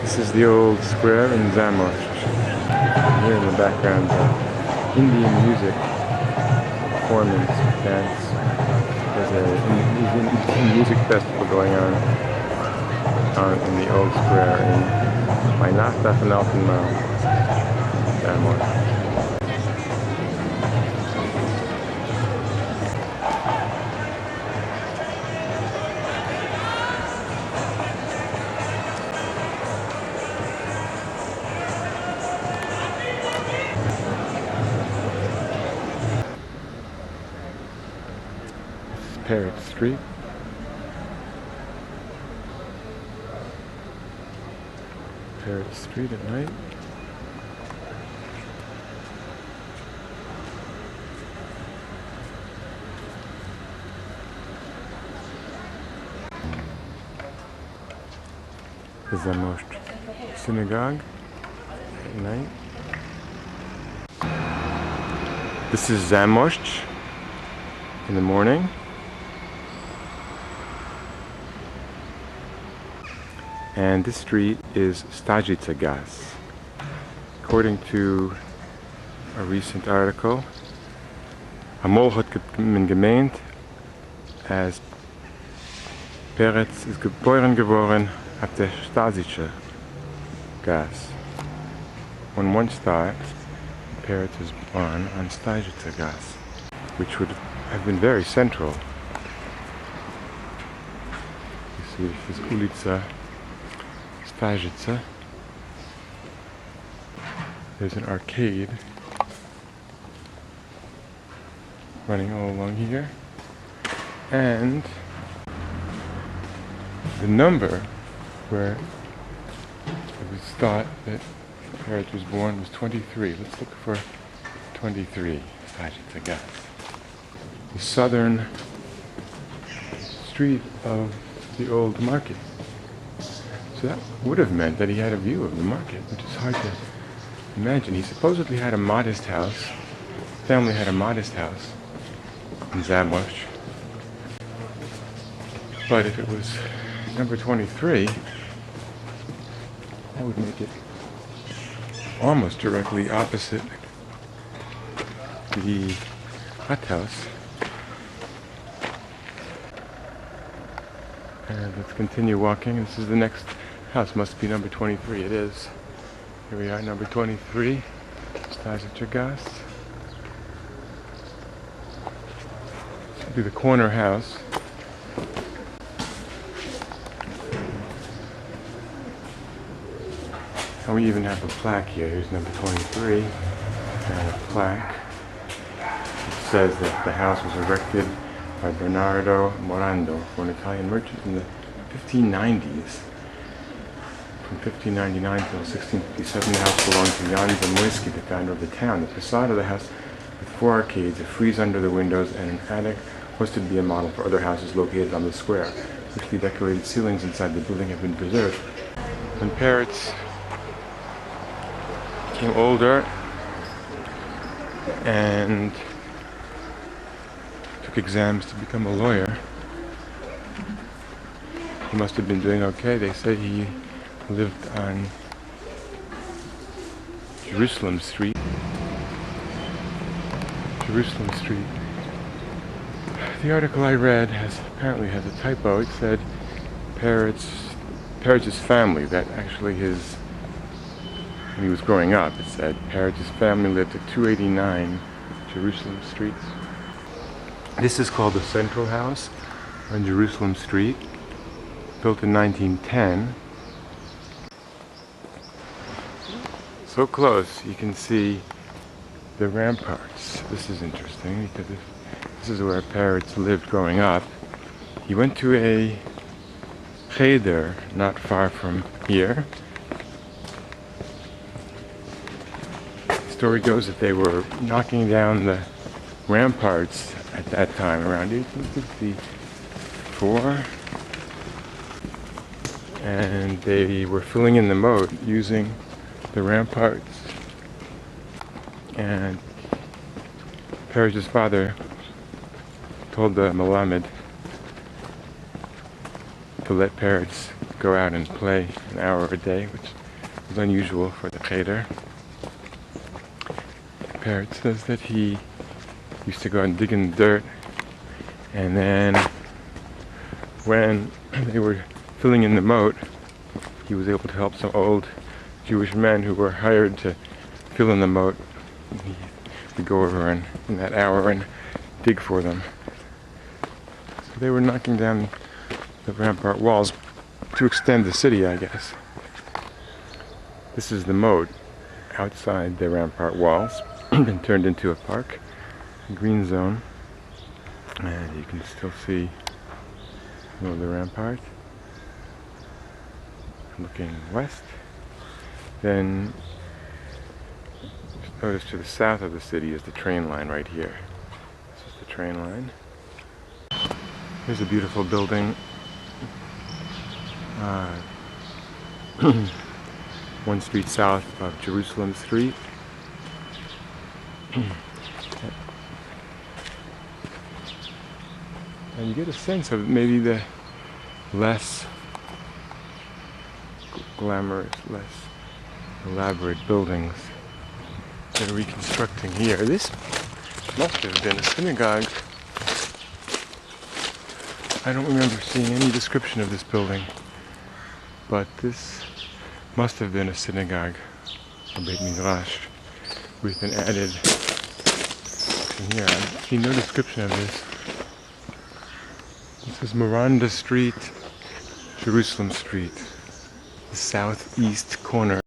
This is the old square in Zamosc. Here in the background, Indian music, performance, dance. There's an Indian music festival going on in the old square in Mainata vanaf Zamosc. Parrot Street. Parrot Street at night. The Zamosc synagogue at night. This is Zamosc in the morning. And this street is Stajica Gas. According to a recent article, Amol had men gemeend as Peretz is geboren geworden auf der Stajica Gas. One once thought Peretz was born on Stajica Gas, which would have been very central. You see, this is Ulica Stajica. There's an arcade running all along here, and the number where it was thought that Peretz was born was 23. Let's look for 23. Stajica Gas. The southern street of the old market. So that would have meant that he had a view of the market, which is hard to imagine. He supposedly had a modest house. Family had a modest house in Zamosc. But if it was number 23, that would make it almost directly opposite the hut house. And let's continue walking. This is the next house. Must be number 23. It is. Here we are, number 23. Stajica Gas. This would be the corner house. And we even have a plaque here. Here's number 23. And a plaque. It says that the house was erected by Bernardo Morando, for an Italian merchant in the 1590s. From 1599 until 1657, the house belonged to Jan Zamosc, the founder of the town. The facade of the house, with 4 arcades, a frieze under the windows, and an attic, was to be a model for other houses located on the square. Richly decorated ceilings inside the building have been preserved. When Peretz became older and took exams to become a lawyer, he must have been doing okay. They say he lived on Jerusalem Street. Jerusalem Street. The article I read apparently has a typo. It said Peretz's family. That actually when he was growing up, it said Peretz's family lived at 289 Jerusalem Street. This is called the Central House on Jerusalem Street, built in 1910. So close, you can see the ramparts. This is interesting because this is where Peretz lived growing up. He went to a cheder not far from here. The story goes that they were knocking down the ramparts at that time, around 1864. And they were filling in the moat using the ramparts, and Peretz's father told the Melamed to let Peretz go out and play an hour a day, which is unusual for the cheder. Parrot says that he used to go and dig in the dirt, and then when they were filling in the moat, he was able to help some old Jewish men who were hired to fill in the moat. He would go over in that hour and dig for them. So they were knocking down the rampart walls to extend the city, I guess. This is the moat outside the rampart walls, been turned into a park, a green zone, and you can still see the rampart. Looking west, then notice to the south of the city is the train line right here. This is the train line. Here's a beautiful building. One street south of Jerusalem Street. And you get a sense of maybe the less glamorous, less elaborate buildings they're reconstructing here. This must have been a synagogue. I don't remember seeing any description of this building, but this must have been a synagogue, a Beit Midrash, with an added section here. I see no description of this. This is Miranda Street, Jerusalem Street, the southeast corner.